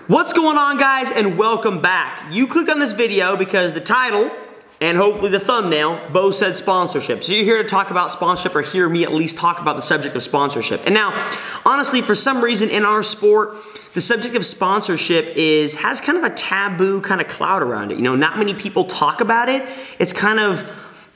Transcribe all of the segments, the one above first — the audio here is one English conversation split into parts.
What's going on, guys, and welcome back. You clicked on this video because the title and hopefully the thumbnail both said sponsorship. So you're here to talk about sponsorship, or hear me at least talk about the subject of sponsorship. And now, honestly, for some reason in our sport, the subject of sponsorship has kind of a taboo kind of cloud around it. You know, not many people talk about it. It's kind of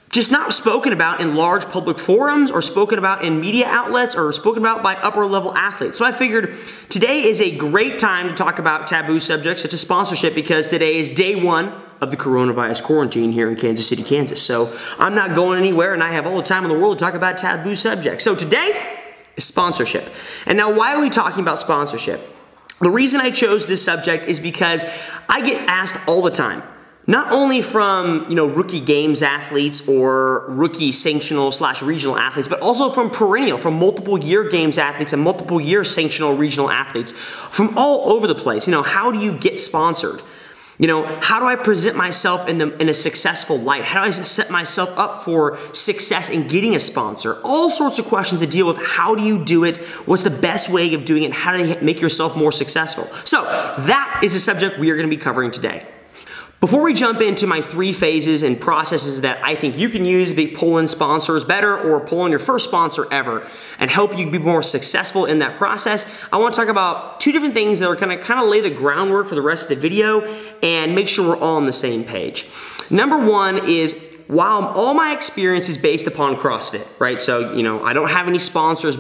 just not spoken about in large public forums, or spoken about in media outlets, or spoken about by upper level athletes. So I figured today is a great time to talk about taboo subjects such as sponsorship, because today is day one of the coronavirus quarantine here in Kansas City, Kansas. So I'm not going anywhere, and I have all the time in the world to talk about taboo subjects. So today is sponsorship. And now, why are we talking about sponsorship? The reason I chose this subject is because I get asked all the time, not only from, rookie games athletes or rookie sanctional / regional athletes, but also from perennial, from multiple year games athletes and multiple year sanctional regional athletes from all over the place. How do you get sponsored? How do I present myself in a successful light? How do I set myself up for success in getting a sponsor? All sorts of questions that deal with how do you do it, what's the best way of doing it, how do you make yourself more successful? So that is the subject we are going to be covering today. Before we jump into my 3 phases and processes that I think you can use to be pulling sponsors better, or pull on your first sponsor ever and help you be more successful in that process, I want to talk about 2 different things that are kind of lay the groundwork for the rest of the video and make sure we're all on the same page. Number 1 is, while all my experience is based upon CrossFit, right? So, I don't have any sponsors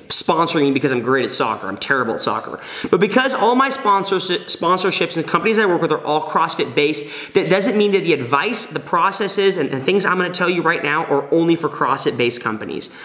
sponsoring me because I'm great at soccer. I'm terrible at soccer. But because all my sponsorships and companies I work with are all CrossFit based, that doesn't mean that the advice, the processes, and things I'm going to tell you right now are only for CrossFit based companies.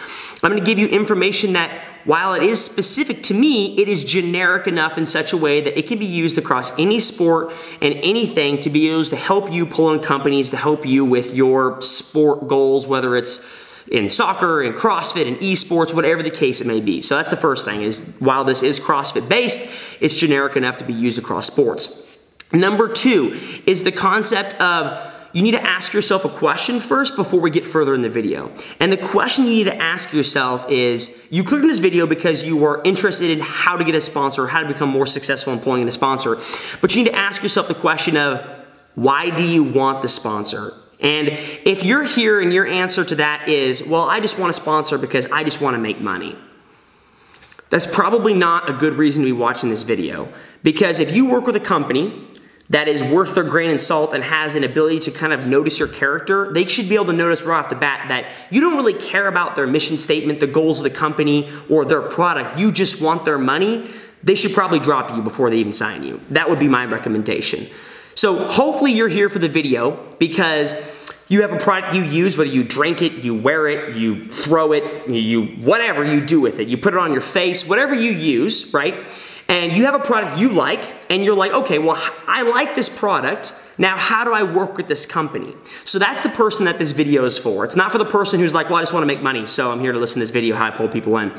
I'm going to give you information that, while it is specific to me, it is generic enough in such a way that it can be used across any sport and anything to be used to help you pull in companies to help you with your sport goals, whether it's in soccer, in CrossFit, in esports, whatever the case it may be. So that's the first thing, is while this is CrossFit based, it's generic enough to be used across sports. Number 2 is the concept of, you need to ask yourself a question first before we get further in the video. And the question you need to ask yourself is, you clicked on this video because you were interested in how to get a sponsor, how to become more successful in pulling in a sponsor. But you need to ask yourself the question of, why do you want the sponsor? And if you're here and your answer to that is, well, I just want a sponsor because I just want to make money, that's probably not a good reason to be watching this video. Because if you work with a company that is worth their grain of salt and has an ability to kind of notice your character, they should be able to notice right off the bat that you don't really care about their mission statement, the goals of the company, or their product. You just want their money. They should probably drop you before they even sign you. That would be my recommendation. So hopefully you're here for the video because you have a product you use, whether you drink it, you wear it, you throw it, whatever you do with it. You put it on your face, whatever you use, right? And you have a product you like, and you're like, okay, well, I like this product. Now, how do I work with this company? So that's the person that this video is for. It's not for the person who's like, well, I just want to make money, so I'm here to listen to this video, how I pull people in.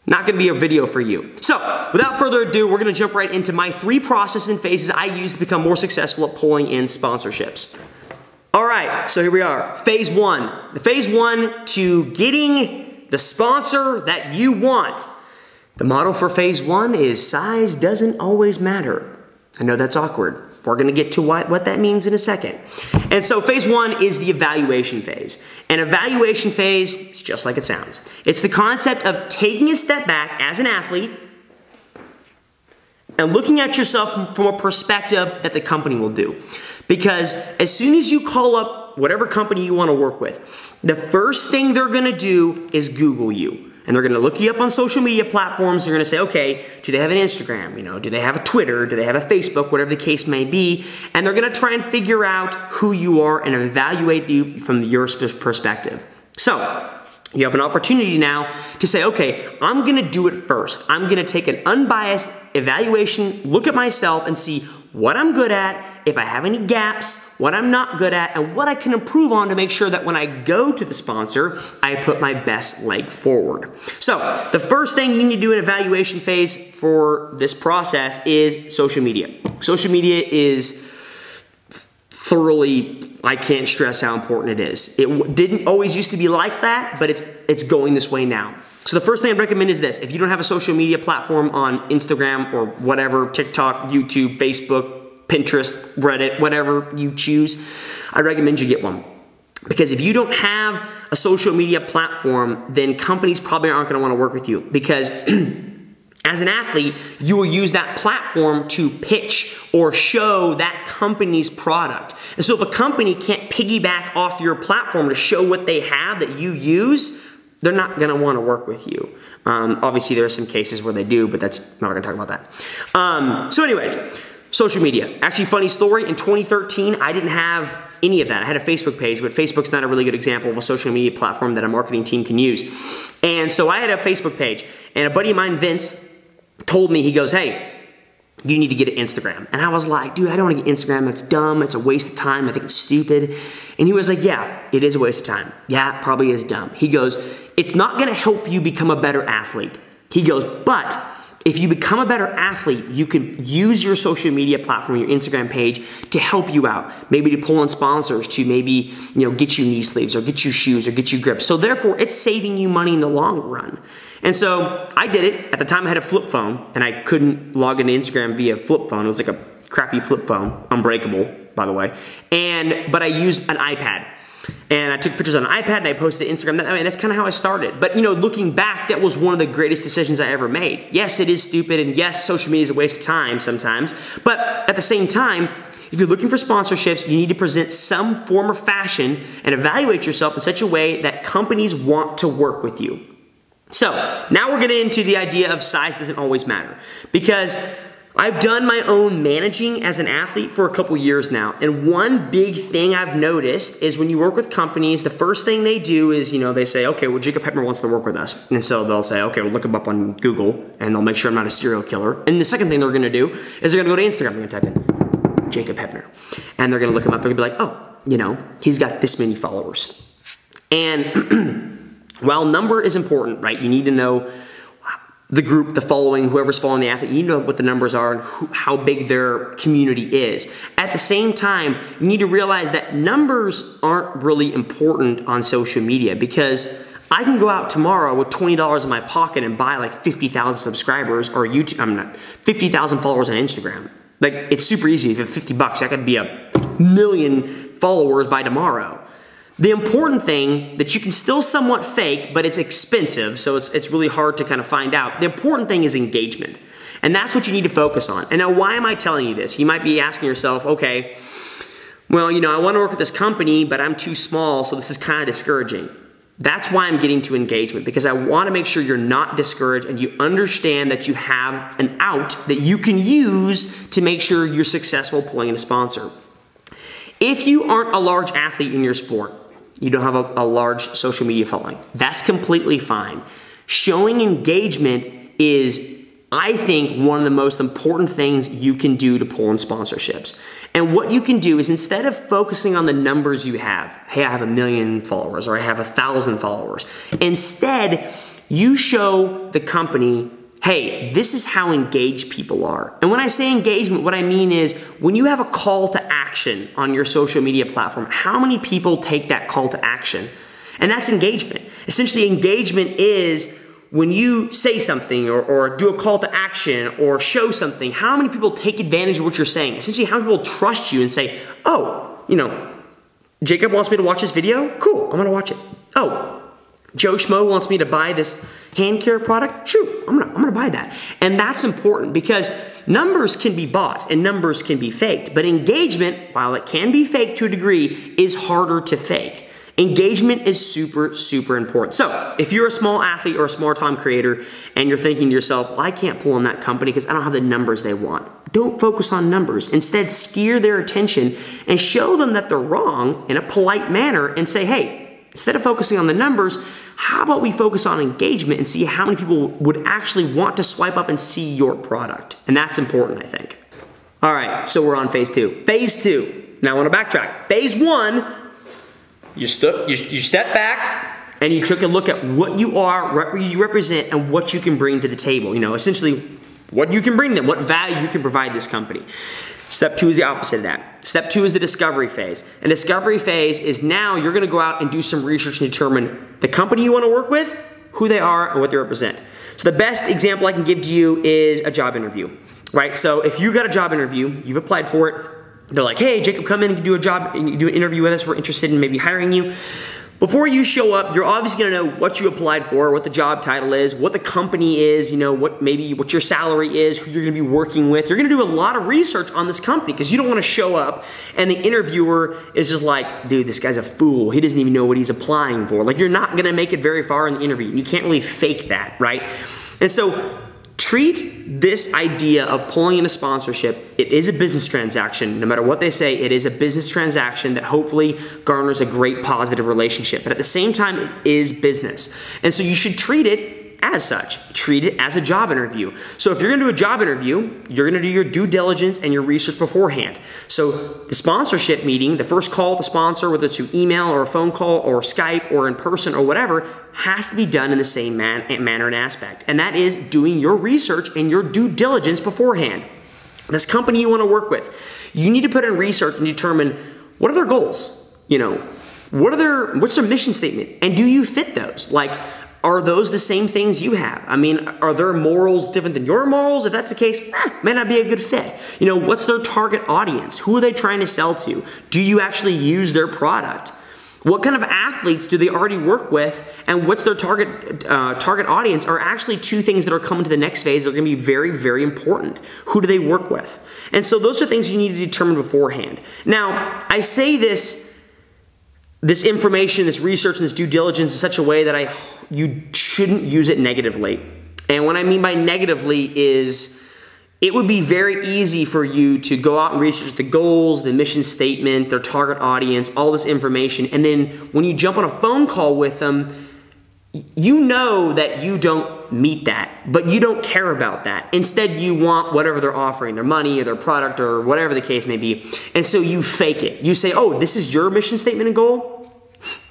Not going to be a video for you. So, without further ado, we're going to jump right into my 3 processes and phases I use to become more successful at pulling in sponsorships. All right, so here we are. Phase 1. The phase 1 to getting the sponsor that you want. The motto for phase 1 is, size doesn't always matter. I know that's awkward. We're going to get to what that means in a second. And so phase 1 is the evaluation phase. And evaluation phase is just like it sounds. It's the concept of taking a step back as an athlete and looking at yourself from a perspective that the company will do. Because as soon as you call up whatever company you want to work with, the first thing they're going to do is Google you. And they're going to look you up on social media platforms. They're going to say, okay, do they have an Instagram? Do they have a Twitter? Do they have a Facebook? Whatever the case may be. And they're going to try and figure out who you are and evaluate you from your perspective. So you have an opportunity now to say, okay, I'm going to do it first. I'm going to take an unbiased evaluation, look at myself and see what I'm good at, if I have any gaps, what I'm not good at, and what I can improve on to make sure that when I go to the sponsor, I put my best leg forward. So the first thing you need to do in evaluation phase for this process is social media. Social media is thoroughly, I can't stress how important it is. It didn't always used to be like that, but it's going this way now. So the first thing I'd recommend is this. If you don't have a social media platform on Instagram or whatever, TikTok, YouTube, Facebook, Pinterest, Reddit, whatever you choose, I recommend you get one. Because if you don't have a social media platform, then companies probably aren't going to want to work with you. Because as an athlete, you will use that platform to pitch or show that company's product. And so if a company can't piggyback off your platform to show what they have that you use, they're not going to want to work with you. Obviously, there are some cases where they do, but that's not going to talk about that. So anyways, social media. Actually, funny story, in 2013, I didn't have any of that. I had a Facebook page, but Facebook's not a really good example of a social media platform that a marketing team can use. And so I had a Facebook page, and a buddy of mine, Vince, told me, he goes, hey, you need to get an Instagram. And I was like, dude, I don't want to get Instagram. That's dumb. It's a waste of time. I think it's stupid. And he was like, yeah, it is a waste of time. Yeah, it probably is dumb. He goes, it's not going to help you become a better athlete. He goes, but if you become a better athlete, you can use your social media platform, your Instagram page, to help you out. Maybe to pull in sponsors, to maybe, get you knee sleeves or get you shoes or get you grips. So therefore, it's saving you money in the long run. And so I did it. At the time, I had a flip phone, and I couldn't log into Instagram via flip phone. It was like a crappy flip phone, unbreakable, by the way. But I used an iPad. And I took pictures on an iPad and I posted to Instagram. That's kind of how I started. But looking back, that was one of the greatest decisions I ever made. Yes, it is stupid, and yes, social media is a waste of time sometimes. But at the same time, if you're looking for sponsorships, you need to present some form or fashion and evaluate yourself in such a way that companies want to work with you. So now we're getting into the idea of size doesn't always matter, because I've done my own managing as an athlete for a couple years now, and one big thing I've noticed is when you work with companies, the first thing they do is, they say, okay, well, Jacob Heppner wants to work with us. And so they'll say, okay, we'll look him up on Google, and they'll make sure I'm not a serial killer. And the second thing they're gonna do is they're gonna go to Instagram, they're gonna type in Jacob Heppner. And they're gonna look him up and be like, oh, he's got this many followers. And while number is important, right? You need to know the group, the following, whoever's following the athlete, you know what the numbers are and how big their community is. At the same time, you need to realize that numbers aren't really important on social media, because I can go out tomorrow with $20 in my pocket and buy like 50,000 subscribers or 50,000 followers on Instagram. Like, it's super easy. If you have 50 bucks, that could be 1 million followers by tomorrow. The important thing that you can still somewhat fake, but it's expensive, so it's really hard to kind of find out. The important thing is engagement. And that's what you need to focus on. And now, why am I telling you this? You might be asking yourself, okay, well, I want to work with this company, but I'm too small, so this is kind of discouraging. That's why I'm getting to engagement, because I want to make sure you're not discouraged and you understand that you have an out that you can use to make sure you're successful pulling in a sponsor. If you aren't a large athlete in your sport, you don't have a large social media following, that's completely fine. Showing engagement is, I think, one of the most important things you can do to pull in sponsorships. And what you can do is, instead of focusing on the numbers you have, hey, I have 1 million followers or I have 1,000 followers, instead you show the company, hey, this is how engaged people are. And when I say engagement, what I mean is, when you have a call to action on your social media platform, how many people take that call to action? And that's engagement. Essentially, engagement is when you say something or do a call to action or show something, how many people take advantage of what you're saying? Essentially, how many people trust you and say, oh, Jacob wants me to watch this video? Cool, I'm gonna watch it. Oh, Joe Schmo wants me to buy this hand care product? Shoot, I'm gonna buy that. And that's important, because numbers can be bought and numbers can be faked, but engagement, while it can be faked to a degree, is harder to fake. Engagement is super, super important. So if you're a small athlete or a small-time creator and you're thinking to yourself, well, I can't pull in that company because I don't have the numbers they want, don't focus on numbers. Instead, steer their attention and show them that they're wrong in a polite manner and say, hey, instead of focusing on the numbers, how about we focus on engagement and see how many people would actually want to swipe up and see your product? And that's important, I think. All right, so we're on phase 2. Phase 2. Now I want to backtrack. Phase 1, you step back and you took a look at what you are, you represent, and what you can bring to the table. Essentially, what you can bring them, what value you can provide this company. Step 2 is the opposite of that. Step 2 is the discovery phase. And discovery phase is now you're gonna go out and do some research and determine the company you wanna work with, who they are, and what they represent. So the best example I can give to you is a job interview, right? So if you got a job interview, you've applied for it, they're like, hey, Jacob, come in and do an interview with us. We're interested in maybe hiring you. Before you show up, you're obviously gonna know what you applied for, what the job title is, what the company is, you know, what your salary is, who you're gonna be working with. You're gonna do a lot of research on this company because you don't wanna show up and the interviewer is just like, dude, this guy's a fool. He doesn't even know what he's applying for. Like, you're not gonna make it very far in the interview. You can't really fake that, right? And so, treat this idea of pulling in a sponsorship, it is a business transaction. No matter what they say, it is a business transaction that hopefully garners a great positive relationship. But at the same time, it is business. And so you should treat it as such. Treat it as a job interview. So if you're gonna do a job interview, you're gonna do your due diligence and your research beforehand. So the sponsorship meeting, the first call with the sponsor, whether it's through email or a phone call or Skype or in person or whatever, has to be done in the same manner and aspect. And that is doing your research and your due diligence beforehand. This company you wanna work with, you need to put in research and determine what are their goals? You know, what's their mission statement? And do you fit those? Like, are those the same things you have? I mean, are their morals different than your morals? If that's the case, may not be a good fit. You know, what's their target audience? Who are they trying to sell to? Do you actually use their product? What kind of athletes do they already work with? And what's their target audience are actually two things that are coming to the next phase that are gonna be very, very important. Who do they work with? And so those are things you need to determine beforehand. Now, I say this information, this research, and this due diligence in such a way that you shouldn't use it negatively. And what I mean by negatively is it would be very easy for you to go out and research the goals, the mission statement, their target audience, all this information, and then when you jump on a phone call with them, you know that you don't meet that, but you don't care about that. Instead, you want whatever they're offering, their money or their product or whatever the case may be. And so you fake it. You say, oh, this is your mission statement and goal?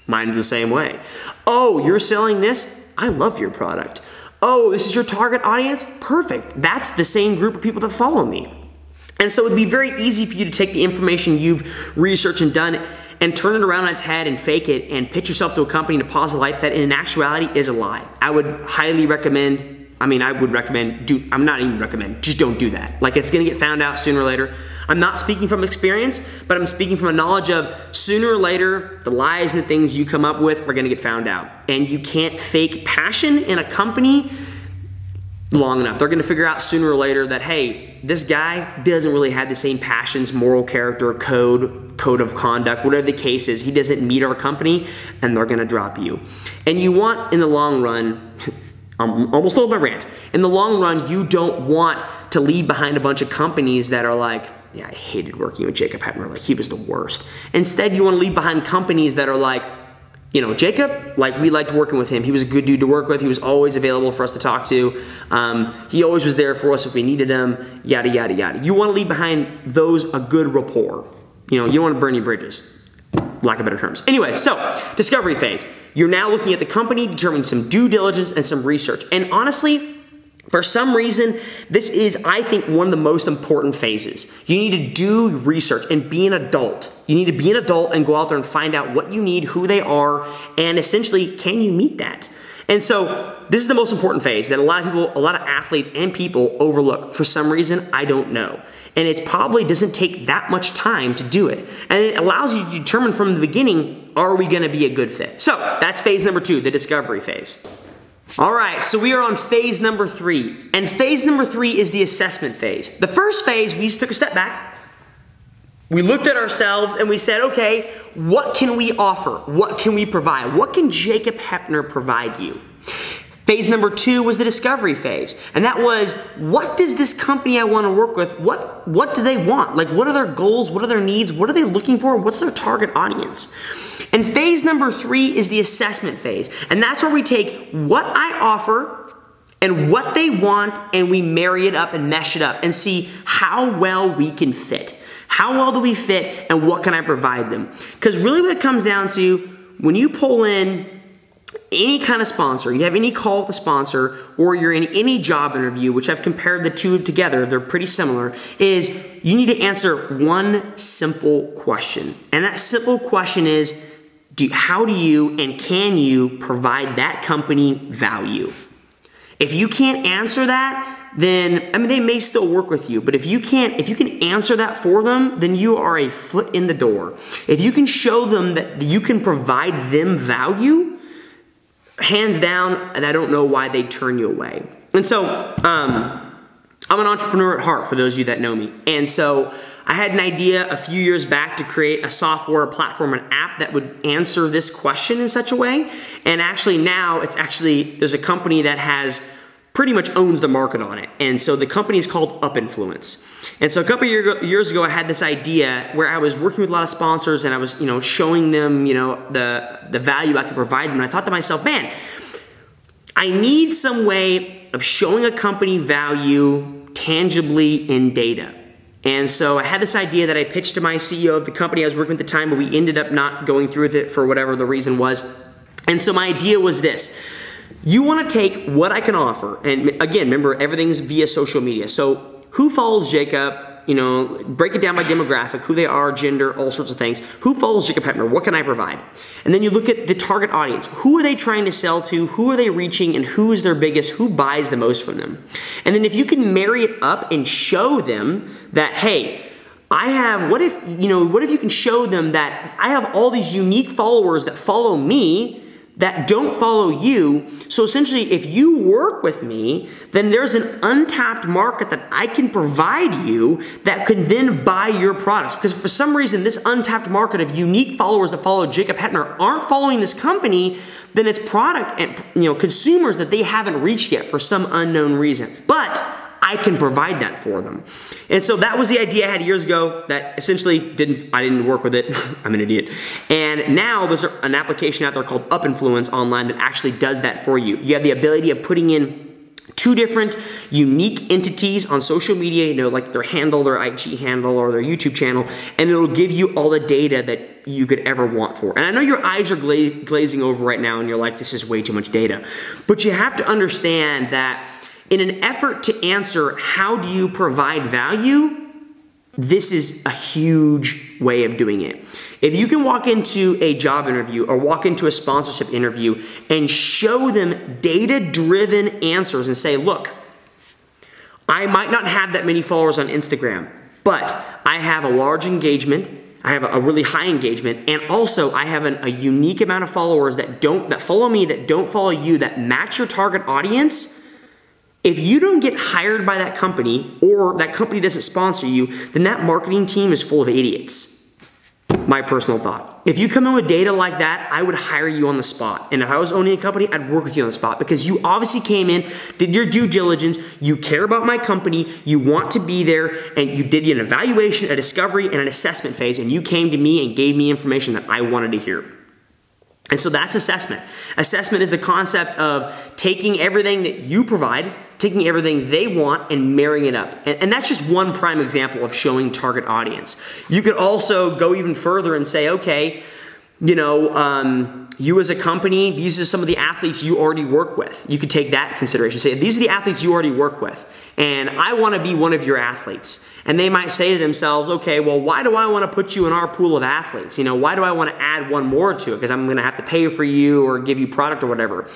Mine's the same way. Oh, you're selling this? I love your product. Oh, this is your target audience? Perfect. That's the same group of people that follow me. And so it'd be very easy for you to take the information you've researched and done and turn it around on its head and fake it and pitch yourself to a company to positive light that in actuality is a lie. I would highly recommend, just don't do that. Like, it's gonna get found out sooner or later. I'm not speaking from experience, but I'm speaking from a knowledge of sooner or later, the lies and the things you come up with are gonna get found out. And you can't fake passion in a company long enough. They're gonna figure out sooner or later that, hey, this guy doesn't really have the same passions, moral character, code of conduct, whatever the case is. He doesn't meet our company, and they're gonna drop you. And you want, in the long run, I'm almost told my rant. In the long run, you don't want to leave behind a bunch of companies that are like, yeah, I hated working with Jacob Heppner, like he was the worst. Instead, you wanna leave behind companies that are like, you know, Jacob, like, we liked working with him. He was a good dude to work with. He was always available for us to talk to. He always was there for us if we needed him, yada, yada, yada. You wanna leave behind those a good rapport. You know, you don't wanna burn any bridges, lack of better terms. Anyway, so, discovery phase. You're now looking at the company, determining some due diligence and some research. And honestly, for some reason, this is, I think, one of the most important phases. You need to do research and be an adult. You need to be an adult and go out there and find out what you need, who they are, and essentially, can you meet that? And so, this is the most important phase that a lot of people, a lot of athletes and people overlook. For some reason, I don't know. And it probably doesn't take that much time to do it. And it allows you to determine from the beginning, are we gonna be a good fit? So, that's phase number 2, the discovery phase. All right, so we are on phase number 3. And phase number 3 is the assessment phase. The first phase, we just took a step back. We looked at ourselves and we said, okay, what can we offer? What can we provide? What can Jacob Heppner provide you? Phase number 2 was the discovery phase. And that was, what does this company I want to work with, what do they want? Like, what are their goals? What are their needs? What are they looking for? What's their target audience? And phase number 3 is the assessment phase. And that's where we take what I offer and what they want and we marry it up and mesh it up and see how well we can fit. How well do we fit and what can I provide them? Because really what it comes down to, when you pull in any kind of sponsor, you have any call with a sponsor, or you're in any job interview, which I've compared the two together, they're pretty similar, is you need to answer one simple question. And that simple question is, how do you and can you provide that company value? If you can't answer that, then, I mean, they may still work with you, but if you can answer that for them, then you are a foot in the door. If you can show them that you can provide them value, hands down, and I don't know why they'd turn you away. And so, I'm an entrepreneur at heart, for those of you that know me. And so, I had an idea a few years back to create a software, a platform, an app that would answer this question in such a way. And actually now, there's a company that pretty much owns the market on it. And so the company is called Up Influence. And so a couple years ago, I had this idea where I was working with a lot of sponsors and I was, showing them, the value I could provide them. And I thought to myself, man, I need some way of showing a company value tangibly in data. And so I had this idea that I pitched to my CEO of the company I was working with at the time, but we ended up not going through with it for whatever the reason was. And so my idea was this. You want to take what I can offer, and again, remember, everything's via social media. So who follows Jacob? Break it down by demographic, who they are, gender, all sorts of things. Who follows Jacob Heppner? What can I provide? And then you look at the target audience. Who are they trying to sell to? Who are they reaching? And who is their biggest? Who buys the most from them? And then if you can marry it up and show them that, hey, what if you can show them that I have all these unique followers that follow me that don't follow you. So essentially, if you work with me, then there's an untapped market that I can provide you that can then buy your products. Because for some reason, this untapped market of unique followers that follow Jacob Heppner aren't following this company, then it's product and consumers that they haven't reached yet for some unknown reason. But I can provide that for them. And so that was the idea I had years ago that essentially I didn't work with it. I'm an idiot. And now there's an application out there called Up Influence online that actually does that for you. You have the ability of putting in 2 different unique entities on social media, like their handle, their IG handle, or their YouTube channel, and it'll give you all the data that you could ever want for. And I know your eyes are glazing over right now and you're like, this is way too much data. But you have to understand that in an effort to answer how do you provide value, this is a huge way of doing it. If you can walk into a job interview or walk into a sponsorship interview and show them data-driven answers and say, look, I might not have that many followers on Instagram, but I have a large engagement, I have a really high engagement, and also I have a unique amount of followers that follow me, that don't follow you, that match your target audience. If you don't get hired by that company or that company doesn't sponsor you, then that marketing team is full of idiots. My personal thought. If you come in with data like that, I would hire you on the spot. And if I was owning a company, I'd work with you on the spot because you obviously came in, did your due diligence, you care about my company, you want to be there, and you did an evaluation, a discovery, and an assessment phase, and you came to me and gave me information that I wanted to hear. And so that's assessment. Assessment is the concept of taking everything that you provide, taking everything they want and marrying it up. And that's just one prime example of showing target audience. You could also go even further and say, okay, you as a company, these are some of the athletes you already work with. You could take that into consideration. Say, these are the athletes you already work with, and I want to be one of your athletes. And they might say to themselves, okay, well, why do I want to put you in our pool of athletes? Why do I want to add one more to it? Because I'm going to have to pay for you or give you product or whatever.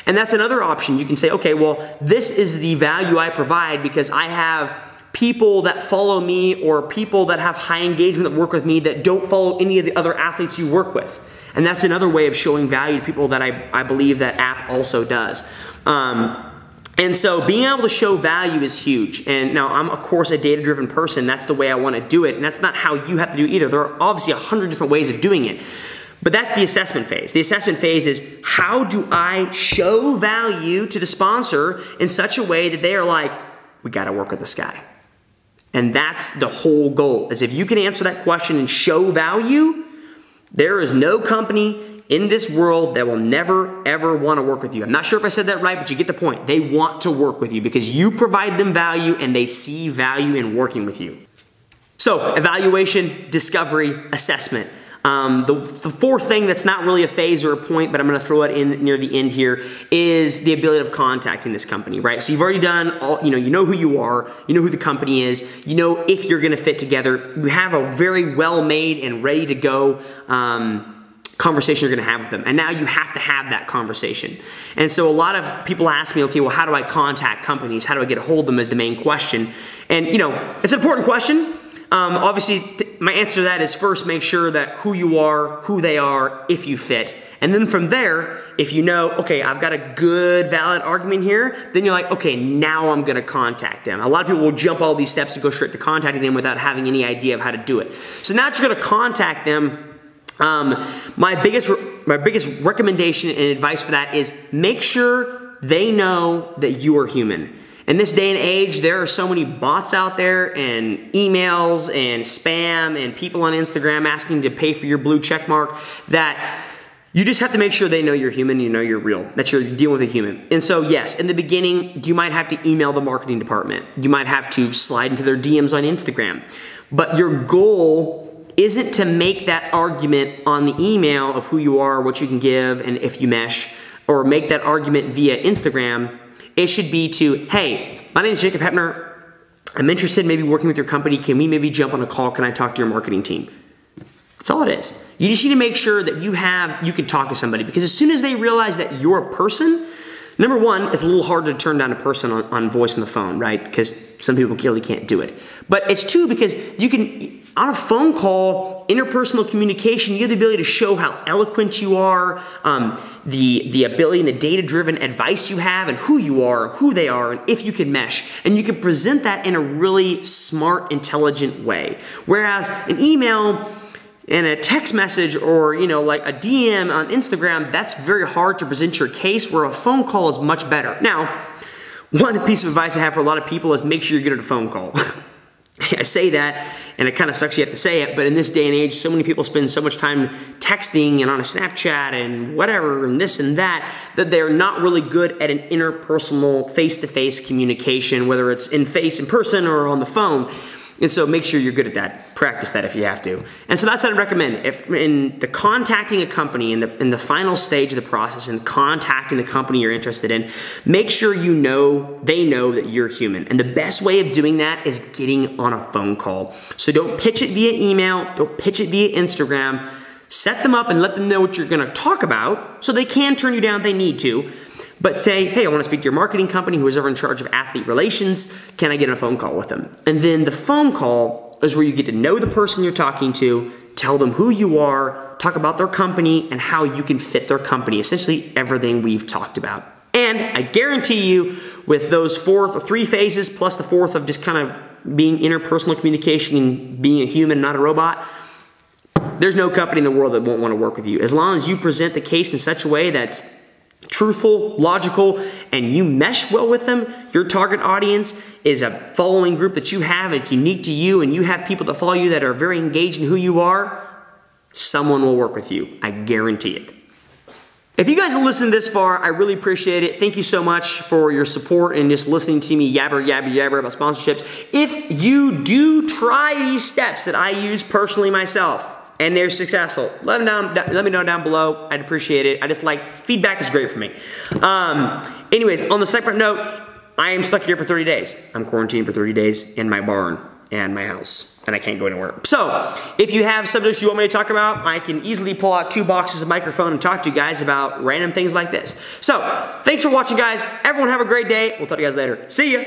And that's another option. You can say, okay, well, this is the value I provide because I have people that follow me or people that have high engagement that work with me that don't follow any of the other athletes you work with. And that's another way of showing value to people that I believe that app also does. And so being able to show value is huge. And now I'm, of course, a data-driven person. That's the way I want to do it. And that's not how you have to do it either. There are obviously 100 different ways of doing it. But that's the assessment phase. The assessment phase is how do I show value to the sponsor in such a way that they are like, we got to work with this guy. And that's the whole goal, is if you can answer that question and show value, there is no company in this world that will never, ever want to work with you. I'm not sure if I said that right, but you get the point. They want to work with you because you provide them value and they see value in working with you. So, evaluation, discovery, assessment. The fourth thing that's not really a phase or a point, but I'm going to throw it in near the end here, is the ability of contacting this company, right? So you've already done all, you know who you are, you know who the company is, you know if you're going to fit together, you have a very well-made and ready to go conversation you're gonna have with them. And now you have to have that conversation. And so a lot of people ask me, okay, well, how do I contact companies? How do I get a hold of them is the main question. And you know, it's an important question. Obviously, my answer to that is first make sure that who you are, who they are, if you fit. And then from there, if you know, okay, I've got a good, valid argument here, then you're like, okay, now I'm gonna contact them. A lot of people will jump all these steps and go straight to contacting them without having any idea of how to do it. So now that you're gonna contact them, my biggest recommendation and advice for that is make sure they know that you are human. In this day and age, there are so many bots out there and emails and spam and people on Instagram asking to pay for your blue check mark that you just have to make sure they know you're human, you know you're real, that you're dealing with a human. And so yes, in the beginning, you might have to email the marketing department. You might have to slide into their DMs on Instagram. But your goal isn't to make that argument on the email of who you are, what you can give, and if you mesh, or make that argument via Instagram. It should be to, hey, my name is Jacob Hepner. I'm interested in maybe working with your company. Can we maybe jump on a call? Can I talk to your marketing team? That's all it is. You just need to make sure that you can talk to somebody, because as soon as they realize that you're a person, number one, it's a little hard to turn down a person on voice on the phone, right? Because some people clearly can't do it. But it's two, because you can, on a phone call, interpersonal communication, you have the ability to show how eloquent you are, the ability and the data-driven advice you have, and who you are, who they are, and if you can mesh. And you can present that in a really smart, intelligent way. Whereas an email and a text message, or you know, like a DM on Instagram, that's very hard to present your case, where a phone call is much better. Now, one piece of advice I have for a lot of people is make sure you're good at a phone call. I say that, and it kind of sucks you have to say it, but in this day and age, so many people spend so much time texting and on a Snapchat and whatever and this and that, that they're not really good at an interpersonal, face-to-face communication, whether it's in person or on the phone. And so make sure you're good at that. Practice that if you have to. And so that's what I'd recommend. If in the contacting a company, in the final stage of the process, and contacting the company you're interested in, make sure they know that you're human. And the best way of doing that is getting on a phone call. So don't pitch it via email, don't pitch it via Instagram. Set them up and let them know what you're gonna talk about, so they can turn you down if they need to. But say, hey, I want to speak to your marketing company, who is ever in charge of athlete relations. Can I get on a phone call with them? And then the phone call is where you get to know the person you're talking to, tell them who you are, talk about their company, and how you can fit their company. Essentially everything we've talked about. And I guarantee you, with those three phases, plus the fourth of just kind of being interpersonal communication and being a human, not a robot, there's no company in the world that won't want to work with you. As long as you present the case in such a way that's truthful, logical, and you mesh well with them, your target audience is a following group that you have, it's unique to you, and you have people that follow you that are very engaged in who you are, someone will work with you. I guarantee it. If you guys have listened this far, I really appreciate it. Thank you so much for your support and just listening to me yabber about sponsorships. If you do try these steps that I use personally myself, and they're successful, let me know down below. I'd appreciate it. Feedback is great for me. Anyways, on the separate note, I am stuck here for 30 days. I'm quarantined for 30 days in my barn and my house, and I can't go anywhere. So, if you have subjects you want me to talk about, I can easily pull out 2 boxes of microphone and talk to you guys about random things like this. So, thanks for watching, guys. Everyone have a great day. We'll talk to you guys later. See ya.